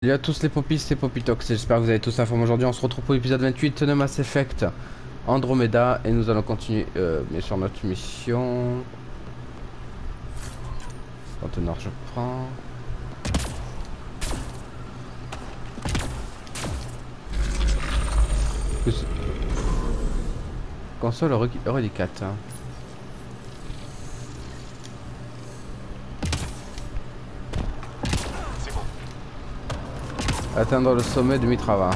Salut à tous les popis, c'est Popitox, j'espère que vous avez tous la forme aujourd'hui. On se retrouve pour l'épisode 28 de Mass Effect Andromeda et nous allons continuer bien sûr notre mission. Conteneur, je prends. Console Eurodicate. Atteindre le sommet de Mitrava.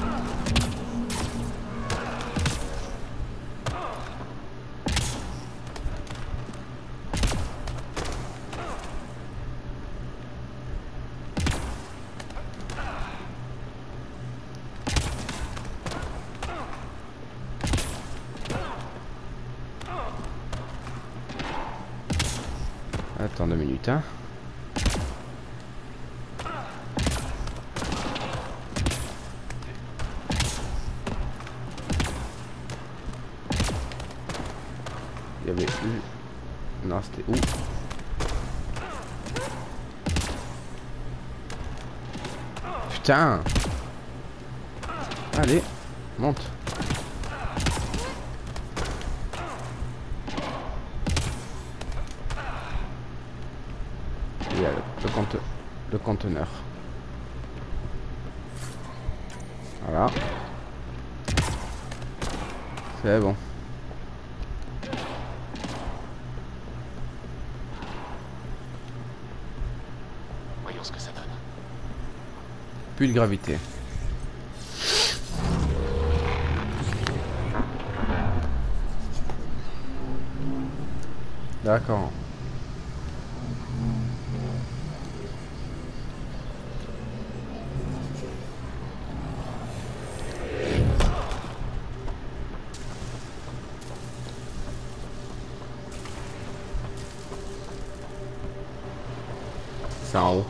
Attends 2 minutes, hein. Il y avait eu... Non, c'était où? Putain! Allez, monte. Il y a le conteneur. Voilà. C'est bon. Voyons ce que ça donne. Plus de gravité. D'accord. C'est en haut.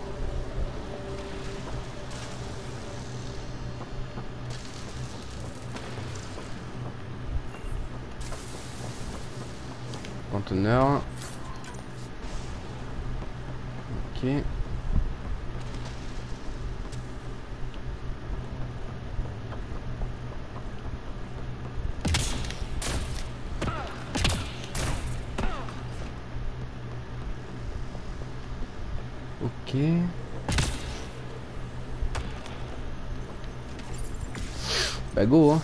Conteneur. Ok. Ok. Bah go hein.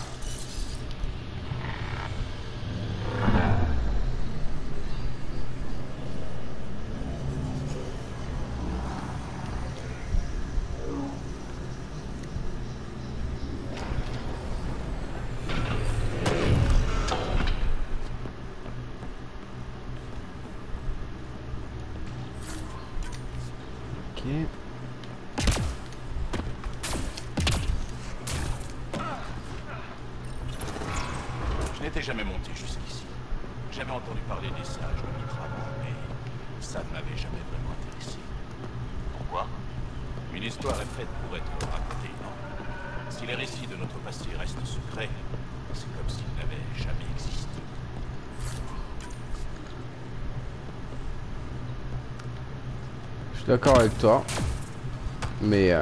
Ok. Je n'étais jamais monté jusqu'ici. J'avais entendu parler des sages de Mitrava, mais ça ne m'avait jamais vraiment intéressé. Pourquoi? Une histoire est faite pour être racontée, non? Si les récits de notre passé restent secrets, c'est comme s'ils n'avaient jamais existé. Je suis d'accord avec toi. Mais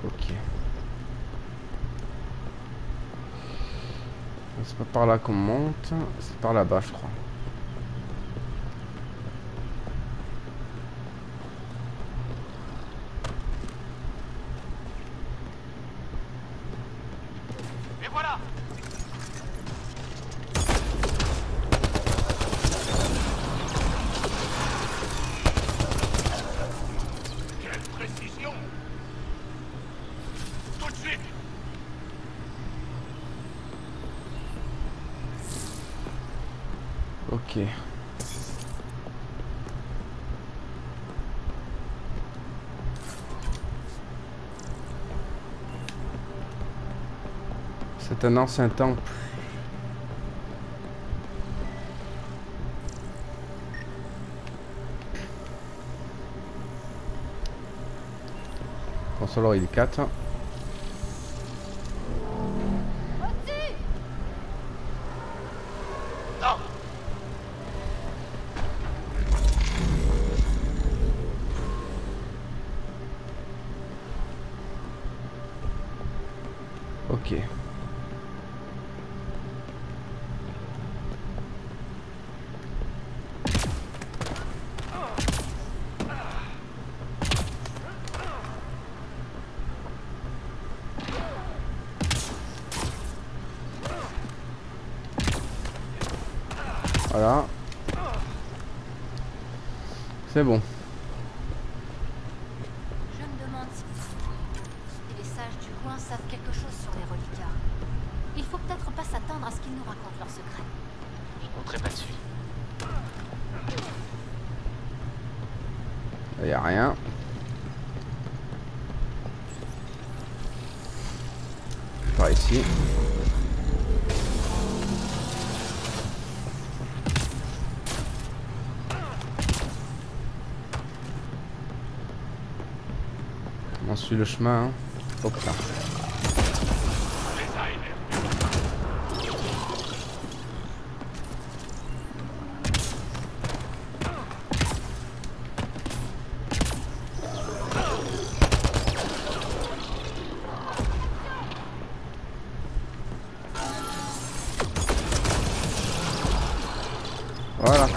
ok. C'est pas par là qu'on monte, c'est par là-bas je crois. Et voilà! Quelle précision! Tout de suite! Ok. C'est un ancien temple. Console il 4. Non! Ok. Voilà. C'est bon. Je me demande si les sages du coin savent quelque chose sur les reliquats. Il faut peut-être pas s'attendre à ce qu'ils nous racontent leurs secrets. Je compterai pas dessus. Il n'y a rien. Par ici. On suit le chemin. Hein. Hop là. Voilà.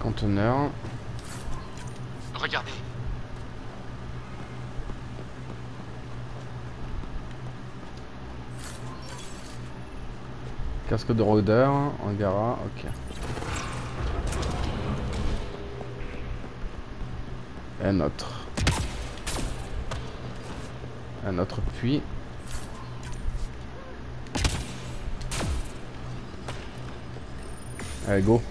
Conteneur. Regardez. Casque de rôdeur, Angara, ok. Un autre. Un autre puits. Allez, go.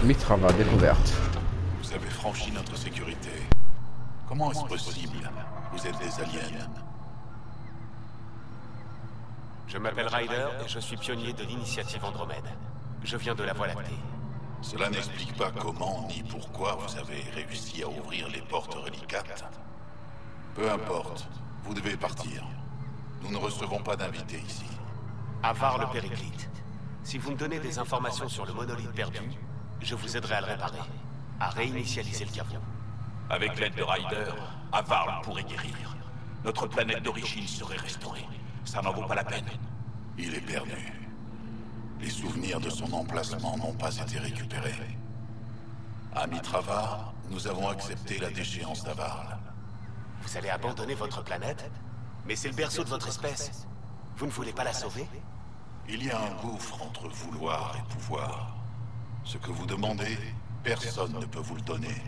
Mitrava découverte. Vous avez franchi notre sécurité. Comment est-ce possible? Vous êtes des aliens. Je m'appelle Ryder et je suis pionnier de l'initiative Andromède. Je viens de la Voie lactée. Cela n'explique pas comment ni pourquoi vous avez réussi à ouvrir les portes reliquates. Peu importe, vous devez partir. Nous ne recevons pas d'invités ici. Avar le Périclite. Si vous me donnez des informations sur le monolithe perdu, je vous aiderai à le réparer, à réinitialiser le caveau. Avec l'aide de Ryder, Avar pourrait guérir. Notre planète d'origine serait restaurée. Ça n'en vaut pas la peine. Il est perdu. Les souvenirs de son emplacement n'ont pas été récupérés. À Mitrava, nous avons accepté la déchéance d'Avar. Vous allez abandonner votre planète? Mais c'est le berceau de votre espèce. Vous ne voulez pas la sauver? Il y a un gouffre entre vouloir et pouvoir. Ce que vous demandez, personne ne peut vous le donner.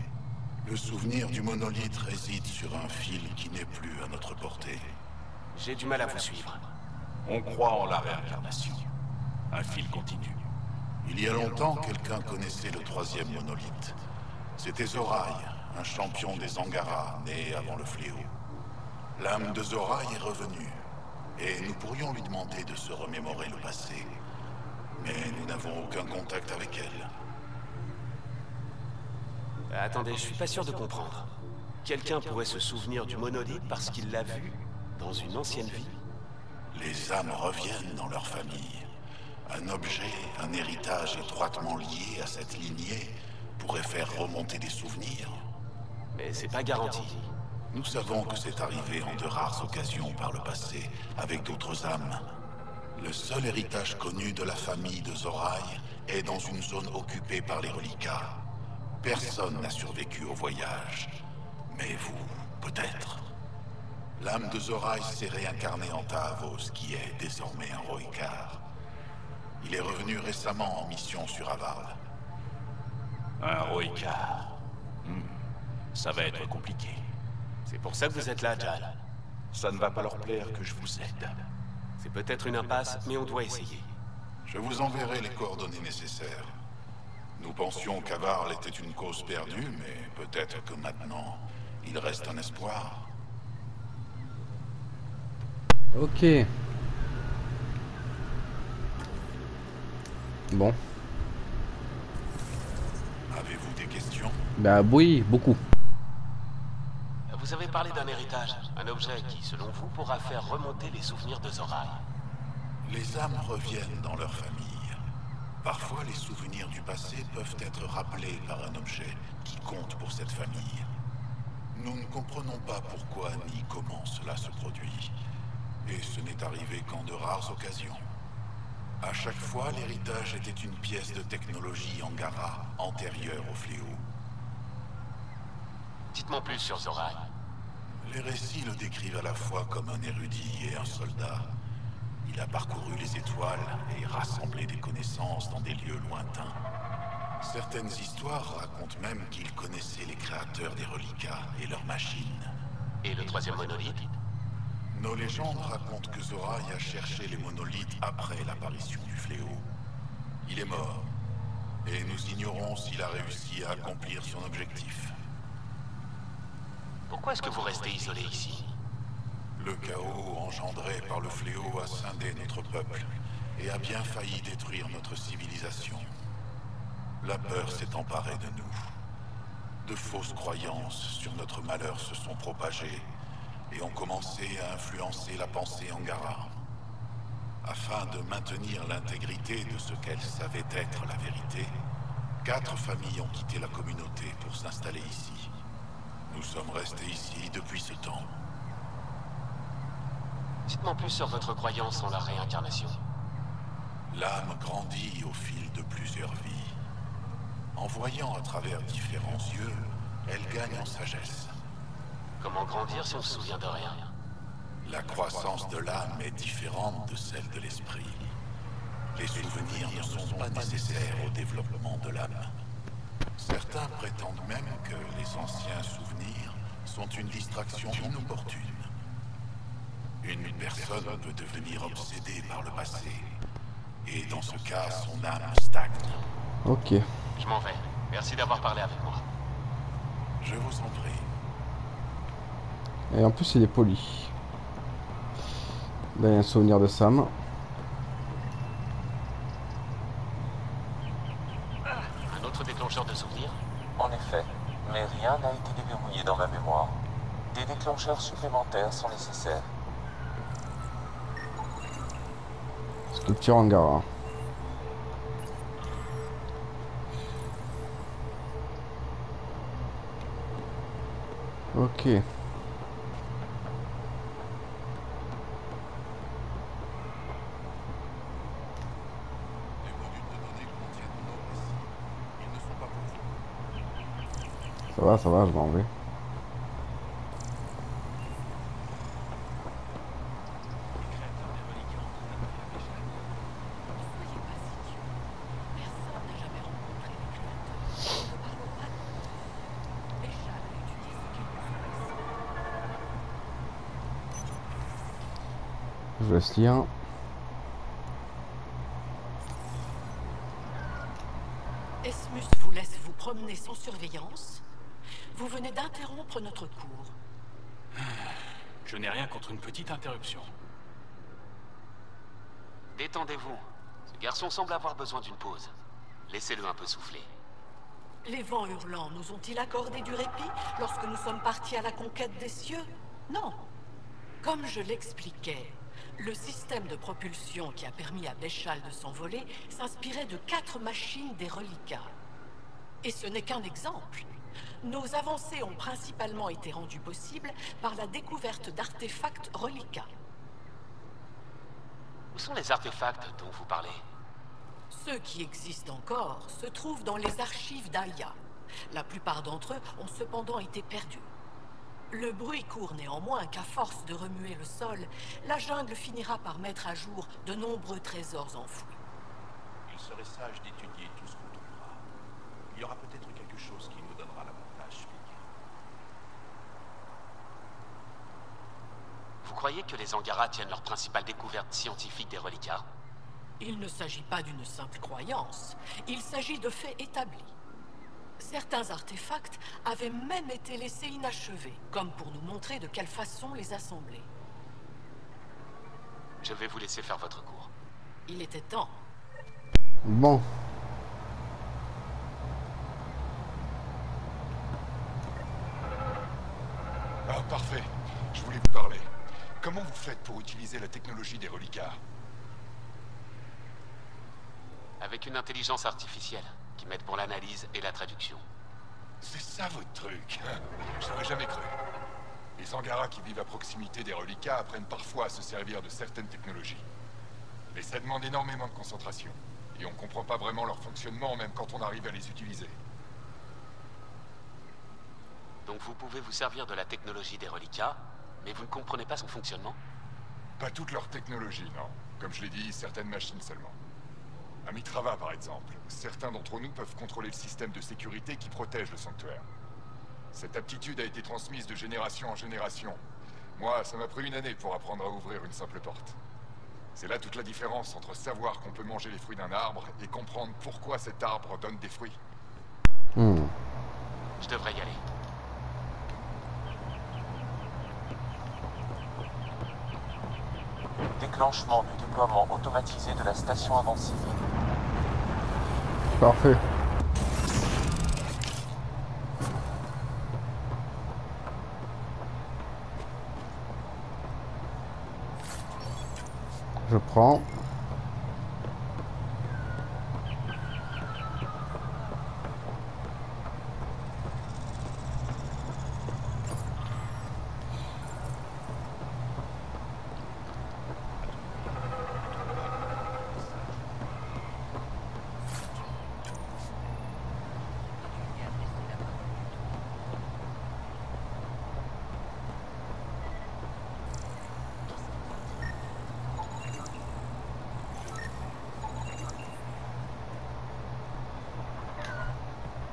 Le souvenir du monolithe réside sur un fil qui n'est plus à notre portée. J'ai du mal à vous suivre. On croit en la réincarnation. Un fil continu. Il y a longtemps, quelqu'un connaissait le troisième monolithe. C'était Zoraï, un champion des Angara, né avant le fléau. L'âme de Zoraï est revenue, et nous pourrions lui demander de se remémorer le passé. Mais nous n'avons aucun contact avec elle. Attendez, je suis pas sûr de comprendre. Quelqu'un pourrait se souvenir du monolithe parce qu'il l'a vu dans une ancienne vie? Les âmes reviennent dans leur famille. Un objet, un héritage étroitement lié à cette lignée pourrait faire remonter des souvenirs. Mais c'est pas garanti. Nous savons que c'est arrivé en de rares occasions par le passé, avec d'autres âmes. Le seul héritage connu de la famille de Zoraï est dans une zone occupée par les reliquats. Personne n'a survécu au voyage. Mais vous, peut-être. L'âme de Zoraï s'est réincarnée en Tahavos, qui est désormais un Rohirrim. Il est revenu récemment en mission sur Avar. Un Roïka. Ça va être compliqué. C'est pour ça que vous êtes là, Jal. Ça ne va pas leur plaire que je vous aide. C'est peut-être une impasse, mais on doit essayer. Je vous enverrai les coordonnées nécessaires. Nous pensions qu'Avarl était une cause perdue, mais peut-être que maintenant, il reste un espoir. Ok. Bon. Avez-vous des questions? Bah oui, beaucoup. Vous avez parlé d'un héritage, un objet qui, selon vous, pourra faire remonter les souvenirs de Zoraï. Les âmes reviennent dans leur famille. Parfois, les souvenirs du passé peuvent être rappelés par un objet qui compte pour cette famille. Nous ne comprenons pas pourquoi ni comment cela se produit. Et ce n'est arrivé qu'en de rares occasions. À chaque fois, l'héritage était une pièce de technologie Angara, antérieure au fléau. Dites-moi plus sur Zoraï. Les récits le décrivent à la fois comme un érudit et un soldat. Il a parcouru les étoiles et rassemblé des connaissances dans des lieux lointains. Certaines histoires racontent même qu'il connaissait les créateurs des reliquats et leurs machines. Et le troisième monolithe? Nos légendes racontent que Zoraï a cherché les monolithes après l'apparition du fléau. Il est mort, et nous ignorons s'il a réussi à accomplir son objectif. Pourquoi est-ce que vous restez isolé ici? Le chaos engendré par le fléau a scindé notre peuple et a bien failli détruire notre civilisation. La peur s'est emparée de nous. De fausses croyances sur notre malheur se sont propagées et ont commencé à influencer la pensée Angara. Afin de maintenir l'intégrité de ce qu'elle savait être la vérité, 4 familles ont quitté la communauté pour s'installer ici. Nous sommes restés ici depuis ce temps. Dites-moi plus sur votre croyance en la réincarnation. L'âme grandit au fil de plusieurs vies. En voyant à travers différents yeux, elle gagne en sagesse. Comment grandir si on se souvient de rien? La croissance de l'âme est différente de celle de l'esprit. Les souvenirs ne sont pas nécessaires au développement de l'âme. Certains prétendent même que les anciens souvenirs sont une distraction inopportune. Une personne peut devenir obsédée par le passé, et dans ce cas, son âme stagne. Ok. Je m'en vais. Merci d'avoir parlé avec moi. Je vous en prie. Et en plus, il est poli. Là, il y a un souvenir de Sam. Un autre déclencheur de souvenirs? En effet, mais rien n'a été déverrouillé dans ma mémoire. Des déclencheurs supplémentaires sont nécessaires. Sculpture Angara. Ok. Ça va, je m'en vais. Je laisse lire. Esmus vous laisse vous promener sans surveillance. Vous venez d'interrompre notre cours. Je n'ai rien contre une petite interruption. Détendez-vous. Ce garçon semble avoir besoin d'une pause. Laissez-le un peu souffler. Les vents hurlants nous ont-ils accordé du répit lorsque nous sommes partis à la conquête des cieux? Non. Comme je l'expliquais, le système de propulsion qui a permis à Béchal de s'envoler s'inspirait de 4 machines des reliquats. Et ce n'est qu'un exemple. Nos avancées ont principalement été rendues possibles par la découverte d'artefacts reliquats. Où sont les artefacts dont vous parlez? Ceux qui existent encore se trouvent dans les archives d'Aya. La plupart d'entre eux ont cependant été perdus. Le bruit court néanmoins qu'à force de remuer le sol, la jungle finira par mettre à jour de nombreux trésors enfouis. Il serait sage d'étudier tout ce qu'on trouvera. Il y aura peut-être quelque chose qui nous donnera l'avantage, Speak. Vous croyez que les Angara tiennent leur principale découverte scientifique des reliquats? Il ne s'agit pas d'une simple croyance. Il s'agit de faits établis. Certains artefacts avaient même été laissés inachevés, comme pour nous montrer de quelle façon les assembler. Je vais vous laisser faire votre cours. Il était temps. Bon. Ah, parfait. Je voulais vous parler. Comment vous faites pour utiliser la technologie des reliquats? Avec une intelligence artificielle qui m'aide pour l'analyse et la traduction. C'est ça votre truc, hein? Je n'aurais jamais cru. Les Angara qui vivent à proximité des reliquats apprennent parfois à se servir de certaines technologies. Mais ça demande énormément de concentration. Et on comprend pas vraiment leur fonctionnement même quand on arrive à les utiliser. Donc vous pouvez vous servir de la technologie des reliquats, mais vous ne comprenez pas son fonctionnement? Pas toute leur technologie, non. Comme je l'ai dit, certaines machines seulement. À Mitrava, par exemple, certains d'entre nous peuvent contrôler le système de sécurité qui protège le sanctuaire. Cette aptitude a été transmise de génération en génération. Moi, ça m'a pris une année pour apprendre à ouvrir une simple porte. C'est là toute la différence entre savoir qu'on peut manger les fruits d'un arbre et comprendre pourquoi cet arbre donne des fruits. Je devrais y aller. Déclenchement du déploiement automatisé de la station avancée. Parfait. Je prends.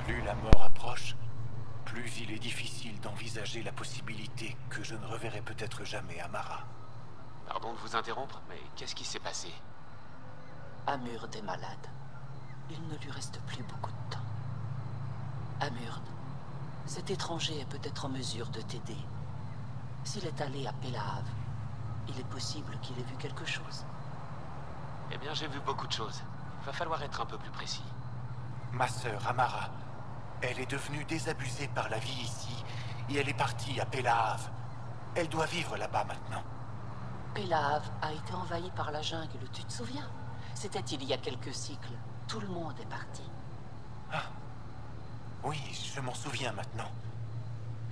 Plus la mort approche, plus il est difficile d'envisager la possibilité que je ne reverrai peut-être jamais Amara. Pardon de vous interrompre, mais qu'est-ce qui s'est passé? Amurd est malade. Il ne lui reste plus beaucoup de temps. Amurd, cet étranger est peut-être en mesure de t'aider. S'il est allé à Pelahav, il est possible qu'il ait vu quelque chose. Eh bien, j'ai vu beaucoup de choses. Va falloir être un peu plus précis. Ma sœur Amara, elle est devenue désabusée par la vie ici, et elle est partie à Pelahav. Elle doit vivre là-bas maintenant. Pelahav a été envahi par la jungle, tu te souviens? C'était il y a quelques cycles. Tout le monde est parti. Ah. Oui, je m'en souviens maintenant.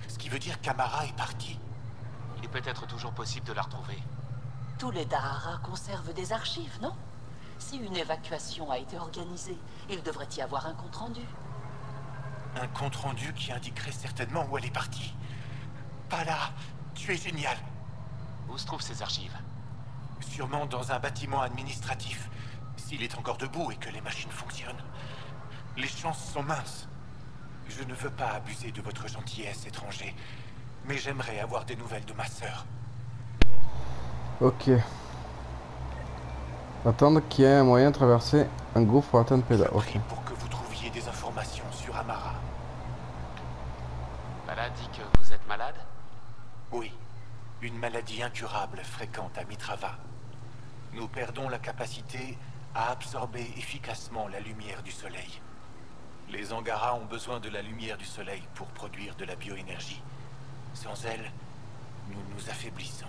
Ce qui veut dire qu'Amara est partie. Il est peut-être toujours possible de la retrouver. Tous les Dahara conservent des archives, non? Si une évacuation a été organisée, il devrait y avoir un compte-rendu. Un compte-rendu qui indiquerait certainement où elle est partie. Pala, tu es génial. Où se trouvent ces archives? Sûrement dans un bâtiment administratif, s'il est encore debout et que les machines fonctionnent. Les chances sont minces. Je ne veux pas abuser de votre gentillesse, étranger, mais j'aimerais avoir des nouvelles de ma sœur. Ok. Attendre qu'il y ait un moyen de traverser un gouffre pour atteindre Pela. Je Ok. prie pour que vous trouviez des informations sur Amara. Bala dit que vous êtes malade? Oui, une maladie incurable fréquente à Mitrava. Nous perdons la capacité à absorber efficacement la lumière du soleil. Les Angara ont besoin de la lumière du soleil pour produire de la bioénergie. Sans elle, nous nous affaiblissons.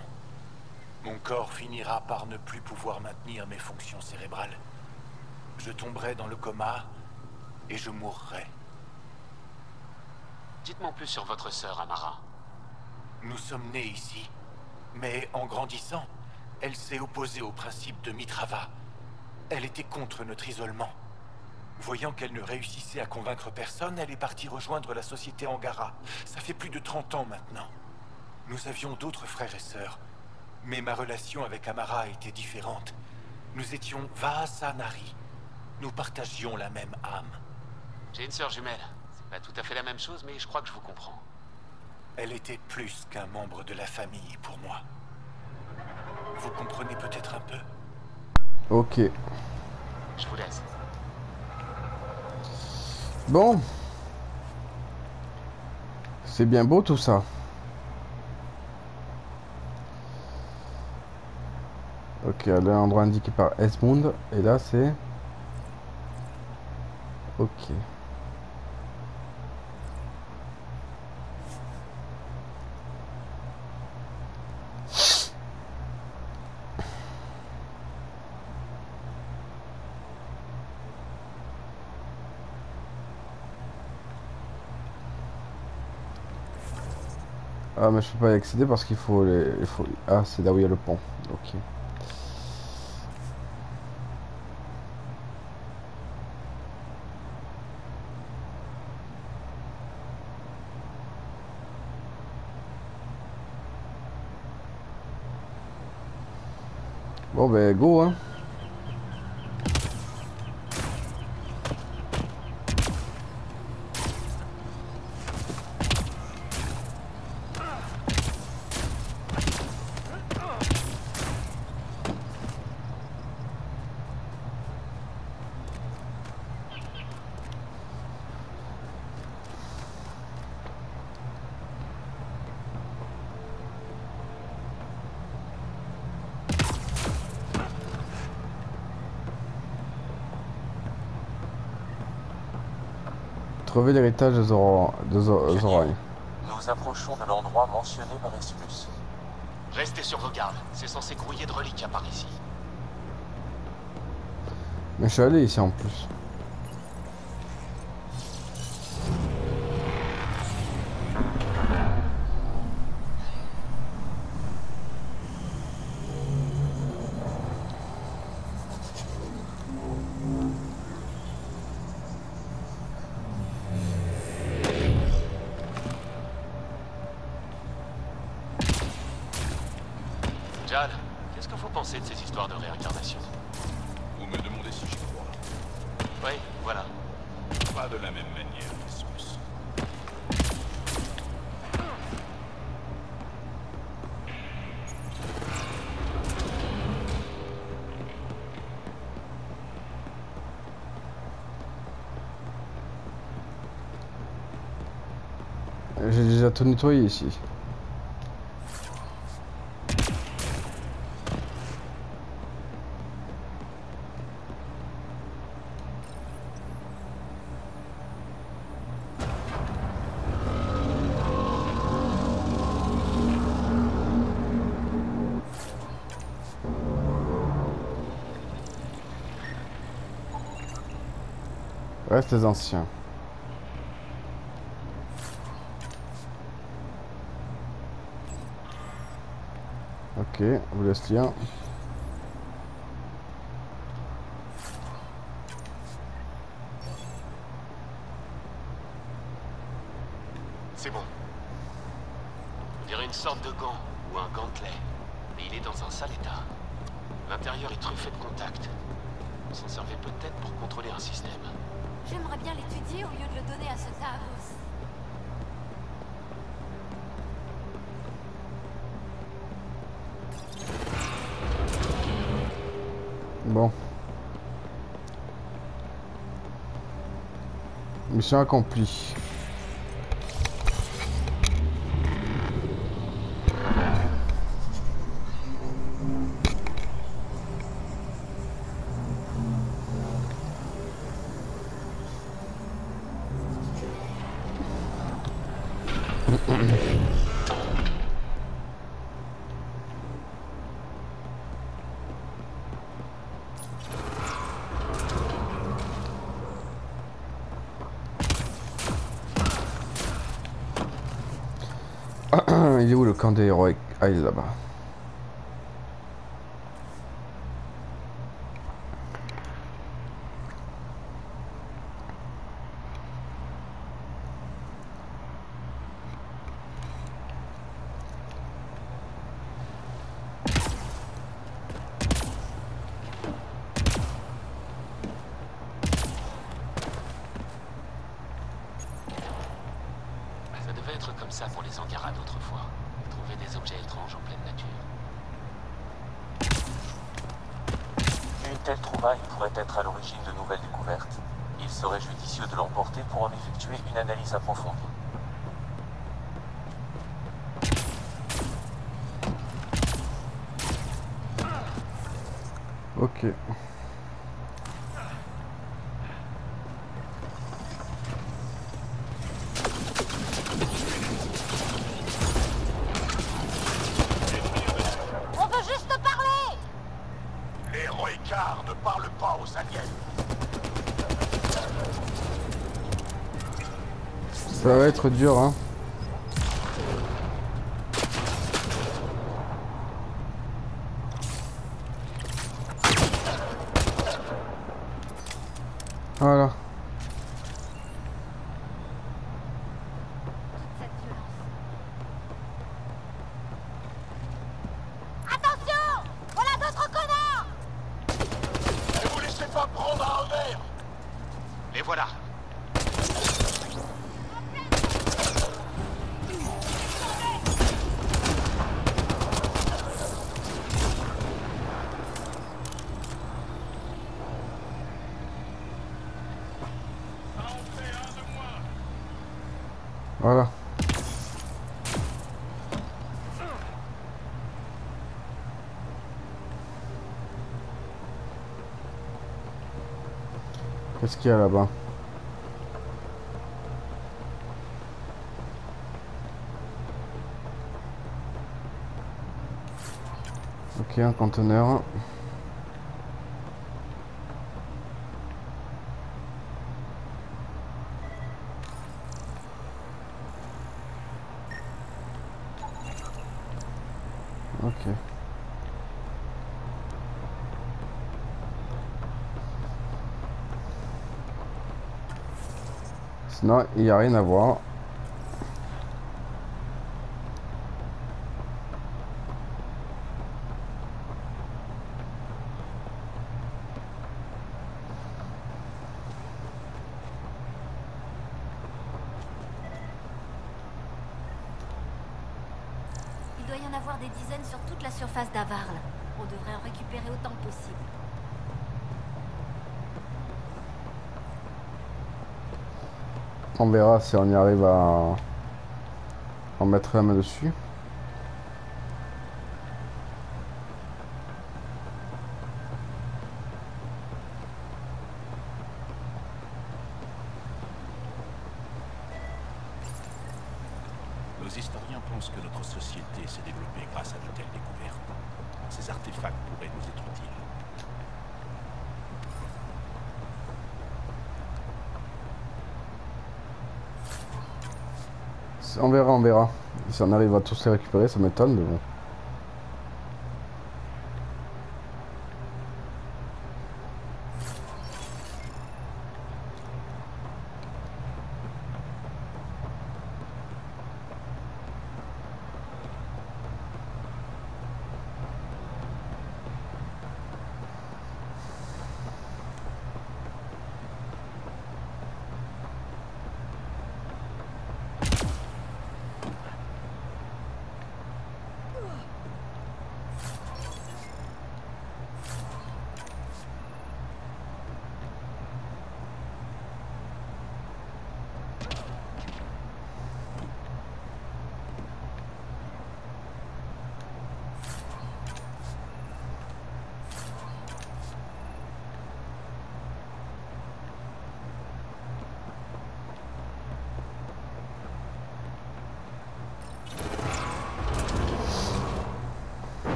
Mon corps finira par ne plus pouvoir maintenir mes fonctions cérébrales. Je tomberai dans le coma et je mourrai. Dites-moi plus sur votre sœur, Amara. Nous sommes nés ici, mais en grandissant, elle s'est opposée au principe de Mitrava. Elle était contre notre isolement. Voyant qu'elle ne réussissait à convaincre personne, elle est partie rejoindre la société Angara. Ça fait plus de 30 ans maintenant. Nous avions d'autres frères et sœurs, mais ma relation avec Amara était différente. Nous étions Vahasanari. Nous partagions la même âme. J'ai une sœur jumelle. C'est pas tout à fait la même chose, mais je crois que je vous comprends. Elle était plus qu'un membre de la famille pour moi. Vous comprenez peut-être un peu? Ok. Je vous laisse. Bon. C'est bien beau tout ça. Ok, là l'endroit indiqué par Esmond. Et là c'est... Ok. Ah mais je peux pas y accéder parce qu'il faut les... Ah c'est là où il y a le pont. Ok. Bon ben go hein. Trouver l'héritage de Zoraï. Nous approchons de l'endroit mentionné par Esmus. Restez sur vos gardes. C'est censé grouiller de reliquats par ici. Mais je suis allé ici en plus. Jal, qu'est-ce que vous pensez de ces histoires de réincarnation? Vous me demandez si j'y crois. Oui, voilà. Pas de la même manière, Esmus. J'ai déjà tout nettoyé ici. Reste les anciens. Ok, on vous laisse lien. C'est bon. On dirait une sorte de gant ou un gantelet. Mais il est dans un sale état. L'intérieur est truffé de contacts. On s'en servait peut-être pour contrôler un système. J'aimerais bien l'étudier au lieu de le donner à ce Taros. Bon. Mission accomplie. Il est où le camp des héroïques? Ah, il est là-bas. telle trouvaille pourrait être à l'origine de nouvelles découvertes, il serait judicieux de l'emporter pour en effectuer une analyse approfondie. Ok. On veut juste te parler! Les Roycards ne parlent pas aux aliens. Ça va être dur, hein. Voilà. Cette violence. Attention! Voilà d'autres connards! Ne vous laissez pas prendre à revers. Les voilà. Voilà. Qu'est-ce qu'il y a là-bas? Ok, un conteneur. Ok. Sinon, il n'y a rien à voir. Il doit y en avoir des dizaines sur toute la surface d'Avarl. On devrait en récupérer autant que possible. On verra si on y arrive à en mettre la main dessus. Nos historiens pensent que notre société s'est développée grâce à de telles découvertes. Ces artefacts pourraient nous être utiles. On verra, on verra. Si on arrive à tous les récupérer, ça m'étonne, mais bon.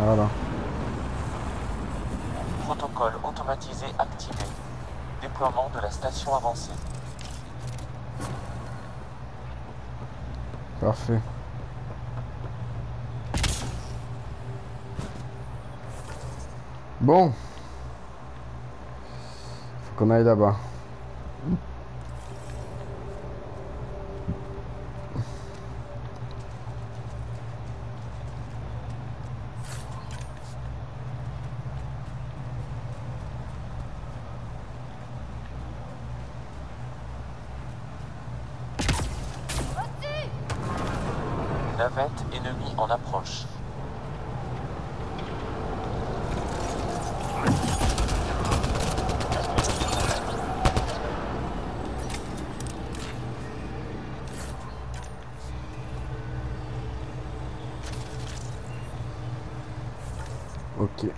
Voilà. Protocole automatisé activé. Déploiement de la station avancée. Parfait. Bon. Faut qu'on aille là-bas. Navette ennemie en approche. Ok.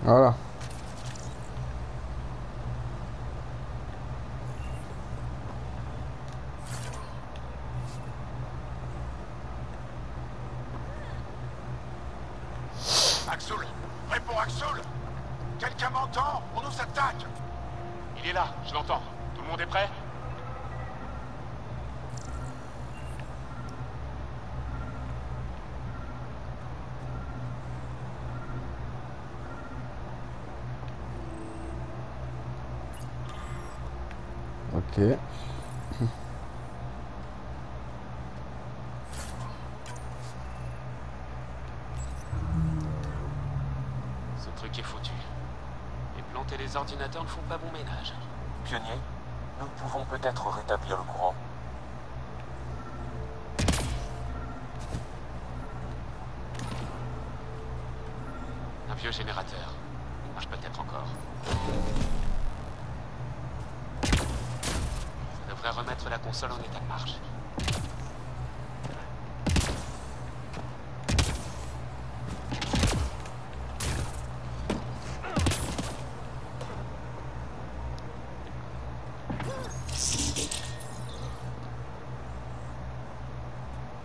Voilà. Axel, réponds Axel. Quelqu'un m'entend? On nous attaque. Il est là, je l'entends. Tout le monde est prêt? Ok. Ce truc est foutu. Et planter les ordinateurs ne font pas bon ménage. Pionnier, nous pouvons peut-être rétablir le courant. Un vieux générateur. Il marche peut-être encore. Ça devrait remettre la console en état de marche.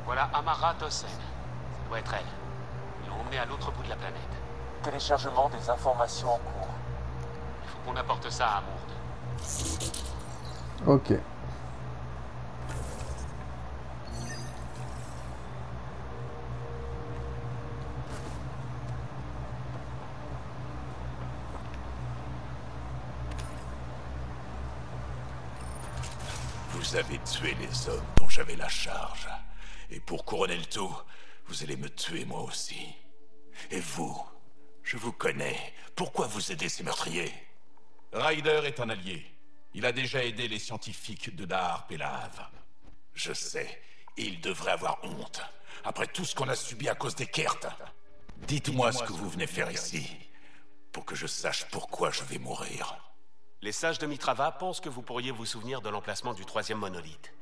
Voilà Amara Tossen. Ça doit être elle. Ils l'ont emmenée à l'autre bout de la planète. Téléchargement des informations en cours. Il faut qu'on apporte ça à Mourde. Ok. Vous avez tué les hommes dont j'avais la charge. Et pour couronner le tout, vous allez me tuer moi aussi. Et vous, je vous connais. Pourquoi vous aidez ces meurtriers? Ryder est un allié. Il a déjà aidé les scientifiques de Dahar Pelav. Je sais. Et il devrait avoir honte. Après tout ce qu'on a subi à cause des Kert. Dites-moi ce que vous venez faire ici. Pour que je sache pourquoi je vais mourir. Les sages de Mitrava pensent que vous pourriez vous souvenir de l'emplacement du troisième monolithe.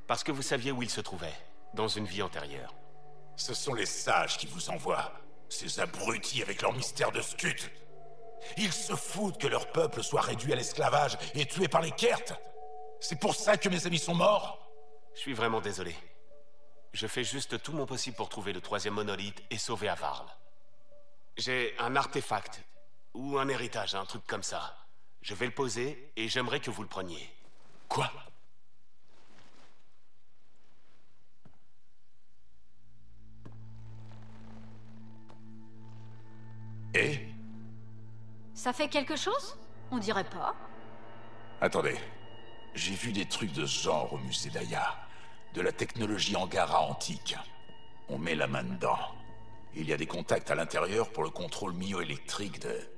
Parce que vous saviez où il se trouvait, dans une vie antérieure. Ce sont les sages qui vous envoient. Ces abrutis avec leur mystère de scute. Ils se foutent que leur peuple soit réduit à l'esclavage et tué par les Kert. C'est pour ça que mes amis sont morts. Je suis vraiment désolé. Je fais juste tout mon possible pour trouver le troisième monolithe et sauver Avarl. J'ai un artefact, ou un héritage, un truc comme ça. Je vais le poser et j'aimerais que vous le preniez. Quoi? Et? Ça fait quelque chose? On dirait pas. Attendez. J'ai vu des trucs de ce genre au musée d'Aya. De la technologie Angara antique. On met la main dedans. Il y a des contacts à l'intérieur pour le contrôle myoélectrique de...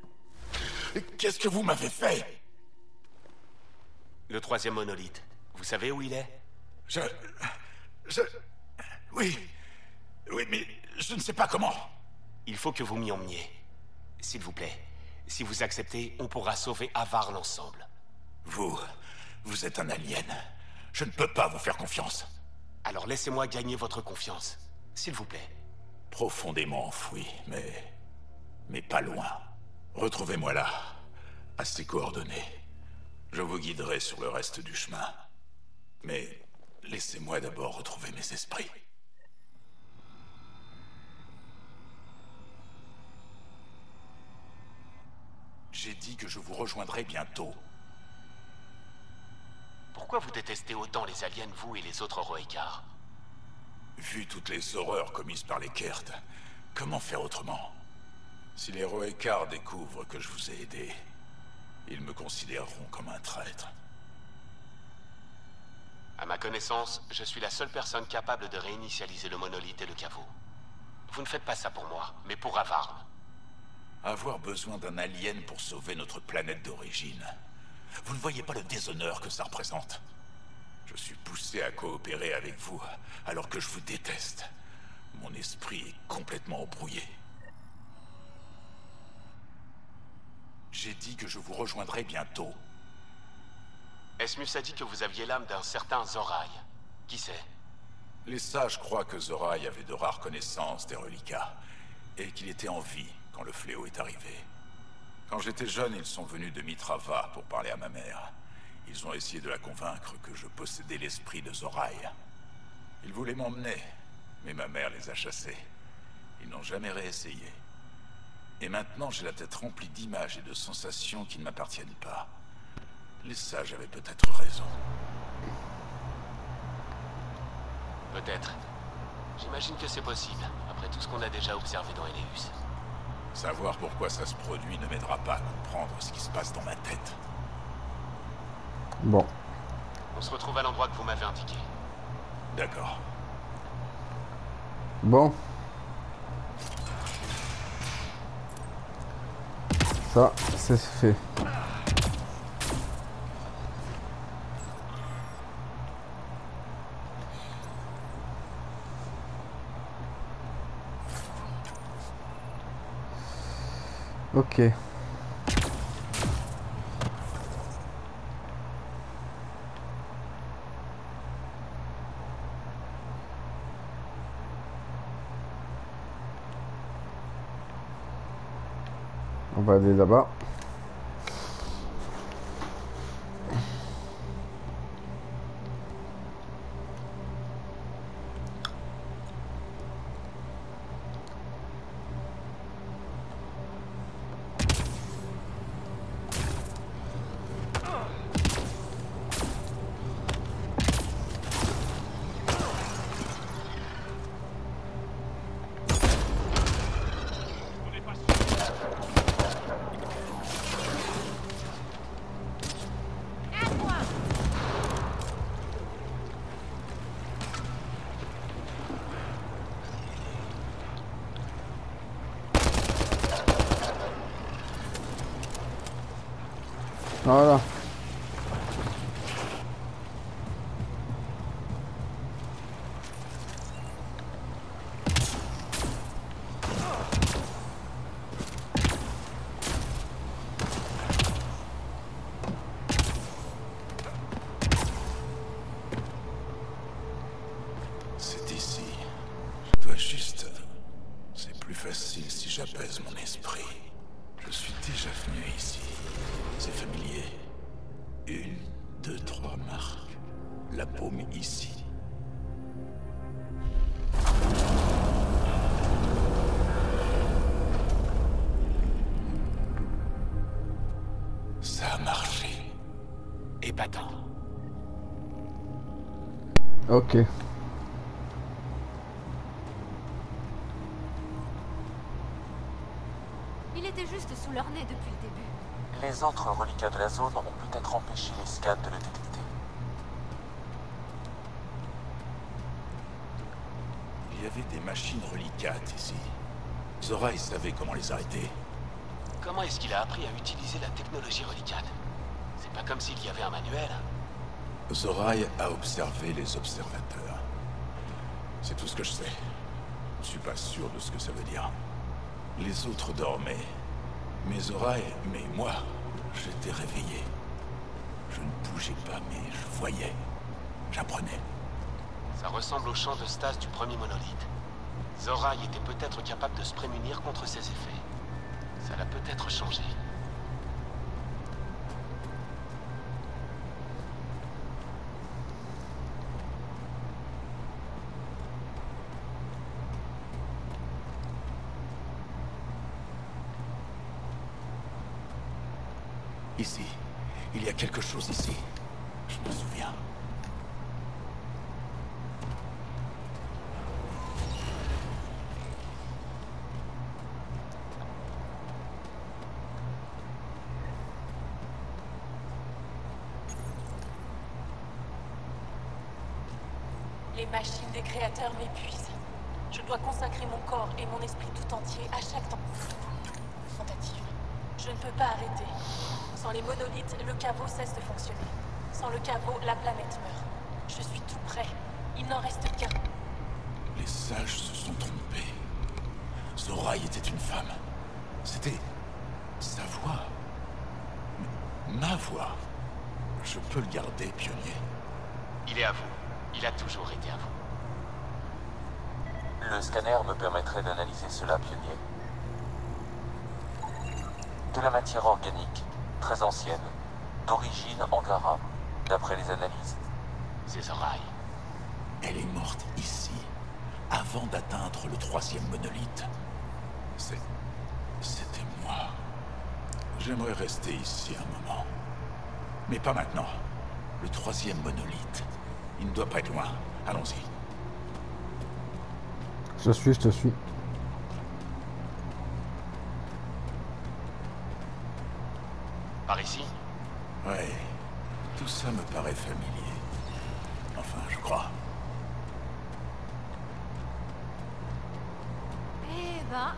Qu'est-ce que vous m'avez fait? Le troisième monolithe. Vous savez où il est? Oui, mais je ne sais pas comment. Il faut que vous m'y emmeniez. S'il vous plaît. Si vous acceptez, on pourra sauver Avarl ensemble. Vous êtes un alien. Je ne peux pas vous faire confiance. Alors laissez-moi gagner votre confiance. S'il vous plaît. Profondément enfoui, mais pas loin. Retrouvez-moi là, à ces coordonnées. Je vous guiderai sur le reste du chemin. Mais laissez-moi d'abord retrouver mes esprits. J'ai dit que je vous rejoindrai bientôt. Pourquoi vous détestez autant les aliens, vous et les autres Roekar? Vu toutes les horreurs commises par les Kert, comment faire autrement? Si les Roekar découvrent que je vous ai aidé, ils me considéreront comme un traître. À ma connaissance, je suis la seule personne capable de réinitialiser le monolithe et le caveau. Vous ne faites pas ça pour moi, mais pour Avarn. Avoir besoin d'un alien pour sauver notre planète d'origine. Vous ne voyez pas le déshonneur que ça représente? Je suis poussé à coopérer avec vous, alors que je vous déteste. Mon esprit est complètement embrouillé. J'ai dit que je vous rejoindrai bientôt. Esmus a dit que vous aviez l'âme d'un certain Zorai. Qui c'est? Les sages croient que Zorai avait de rares connaissances des reliquats, et qu'il était en vie quand le fléau est arrivé. Quand j'étais jeune, ils sont venus de Mitrava pour parler à ma mère. Ils ont essayé de la convaincre que je possédais l'esprit de Zorai. Ils voulaient m'emmener, mais ma mère les a chassés. Ils n'ont jamais réessayé. Et maintenant, j'ai la tête remplie d'images et de sensations qui ne m'appartiennent pas. Les sages avaient peut-être raison. Peut-être. J'imagine que c'est possible, après tout ce qu'on a déjà observé dans Eleus. Savoir pourquoi ça se produit ne m'aidera pas à comprendre ce qui se passe dans ma tête. Bon. On se retrouve à l'endroit que vous m'avez indiqué. D'accord. Bon. Ça, c'est fait. Ok. On va aller là-bas. Voilà. C'est ici. Je dois juste... C'est plus facile si j'apaise mon esprit. Je suis déjà venu ici. C'est familier. 1, 2, 3 marques. La paume ici. Ça a marché. Épatant. Ok. Il était juste sous leur nez depuis le début. Les autres reliquats de la zone ont peut-être empêché les scans de le détecter. Il y avait des machines reliquates ici. Zorai savait comment les arrêter. Comment est-ce qu'il a appris à utiliser la technologie relicate? C'est pas comme s'il y avait un manuel. Zorai a observé les observateurs. C'est tout ce que je sais. Je suis pas sûr de ce que ça veut dire. Les autres dormaient. Mais Zorai, mais moi, j'étais réveillé. Je ne bougeais pas, mais je voyais. J'apprenais. Ça ressemble au champ de stase du premier monolithe. Zoraï était peut-être capable de se prémunir contre ses effets. Ça l'a peut-être changé. Ici. Il y a quelque chose ici. Je me souviens. Les machines des créateurs m'épuisent. Je dois consacrer mon corps et mon esprit tout entier à chaque tentative. Je ne peux pas arrêter. Sans les monolithes, le caveau cesse de fonctionner. Sans le caveau, la planète meurt. Je suis tout prêt. Il n'en reste qu'un. Les sages se sont trompés. Zoraï était une femme. C'était sa voix. Ma voix. Je peux le garder, pionnier. Il est à vous. Il a toujours été à vous. Le scanner me permettrait d'analyser cela, pionnier. De la matière organique, très ancienne, d'origine Angara, d'après les analyses. C'est Zoraï. Elle est morte ici, avant d'atteindre le 3e monolithe. C'était moi. J'aimerais rester ici un moment. Mais pas maintenant. Le 3e monolithe. Il ne doit pas être loin. Allons-y. Je te suis. Par ici? Ouais. Tout ça me paraît familier. Enfin, je crois. Eh ben...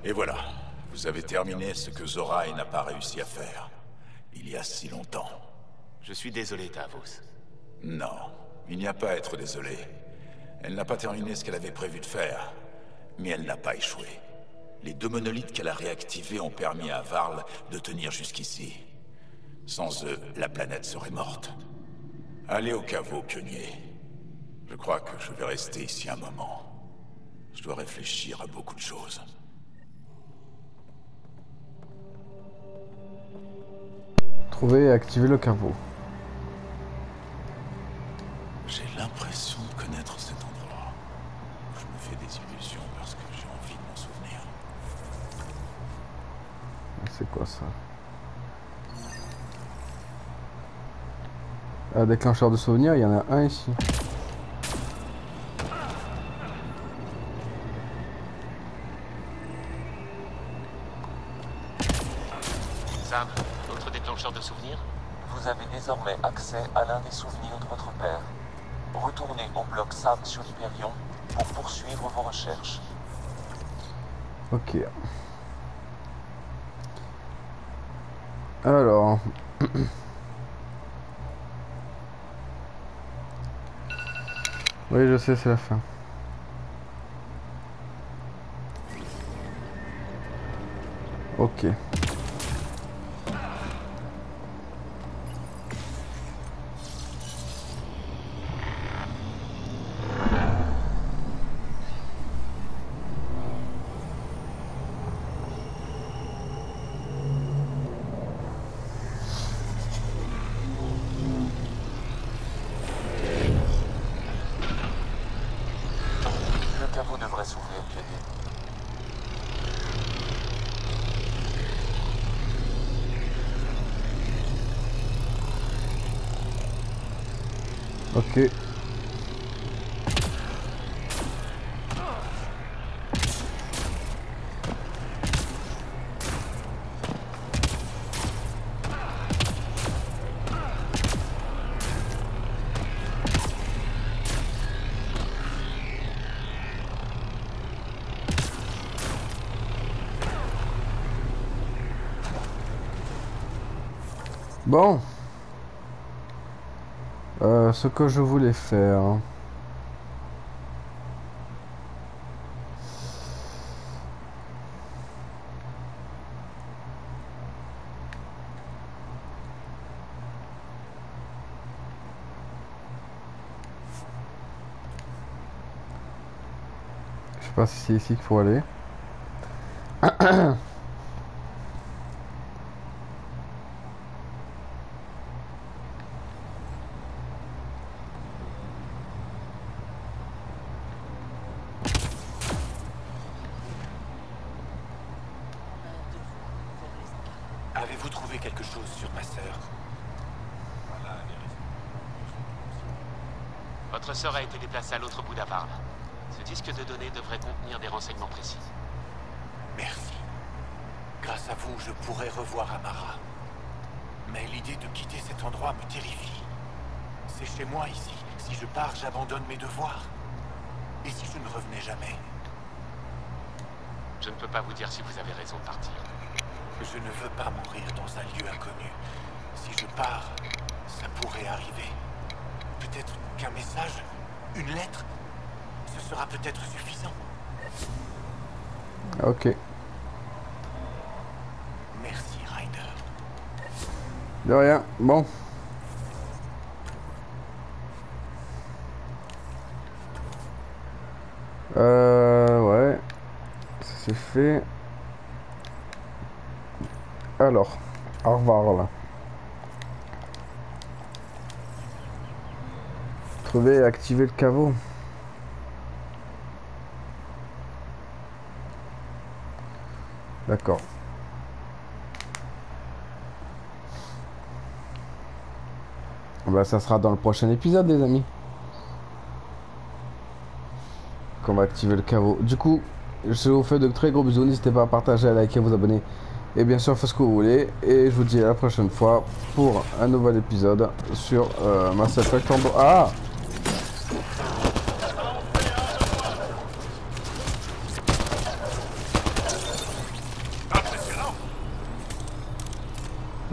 Et voilà. Vous avez terminé ce que Zoraï n'a pas réussi à faire. Il y a si longtemps. Je suis désolé, Tavos. Non, il n'y a pas à être désolé. Elle n'a pas terminé ce qu'elle avait prévu de faire. Mais elle n'a pas échoué. Les 2 monolithes qu'elle a réactivés ont permis à Varl de tenir jusqu'ici. Sans eux, la planète serait morte. Allez au caveau, pionnier. Je crois que je vais rester ici un moment. Je dois réfléchir à beaucoup de choses. Trouver et activer le caveau. J'ai l'impression de connaître cet endroit. Je me fais des illusions parce que j'ai envie de m'en souvenir. C'est quoi ça? Ah, déclencheur de souvenirs, il y en a un ici. Sam, autre déclencheur de souvenirs? Vous avez désormais accès à l'un des souvenirs de votre père. Retournez au bloc SAM sur Hyperion pour poursuivre vos recherches. Ok. Alors... oui, je sais, c'est la fin. Ok. Ok. Bon. Ce que je voulais faire. Je sais pas si c'est ici qu'il faut aller. Avez-vous trouvé quelque chose sur ma sœur? Votre sœur a été déplacée à l'autre bout d'Avarn. Ce disque de données devrait contenir des renseignements précis. Merci. Grâce à vous, je pourrai revoir Amara. Mais l'idée de quitter cet endroit me terrifie. C'est chez moi ici. Si je pars, j'abandonne mes devoirs. Et si je ne revenais jamais? Je ne peux pas vous dire si vous avez raison de partir. Je ne veux pas mourir dans un lieu inconnu. Si je pars, ça pourrait arriver. Peut-être qu'un message, une lettre, ce sera peut-être suffisant. Ok. Merci, Ryder. De rien. Bon. Ouais. Ça c'est fait. Alors. Au revoir là. Trouver et activer le caveau. D'accord. Bah ça sera dans le prochain épisode les amis. Qu'on va activer le caveau. Du coup, je vous fais de très gros bisous. N'hésitez pas à partager, à liker, à vous abonner. Et bien sûr, faites ce que vous voulez. Et je vous dis à la prochaine fois pour un nouvel épisode sur Mass Effect Andromeda. Ah!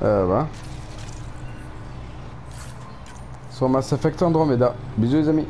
Bah. Sur Mass Effect Andromeda. Bisous les amis.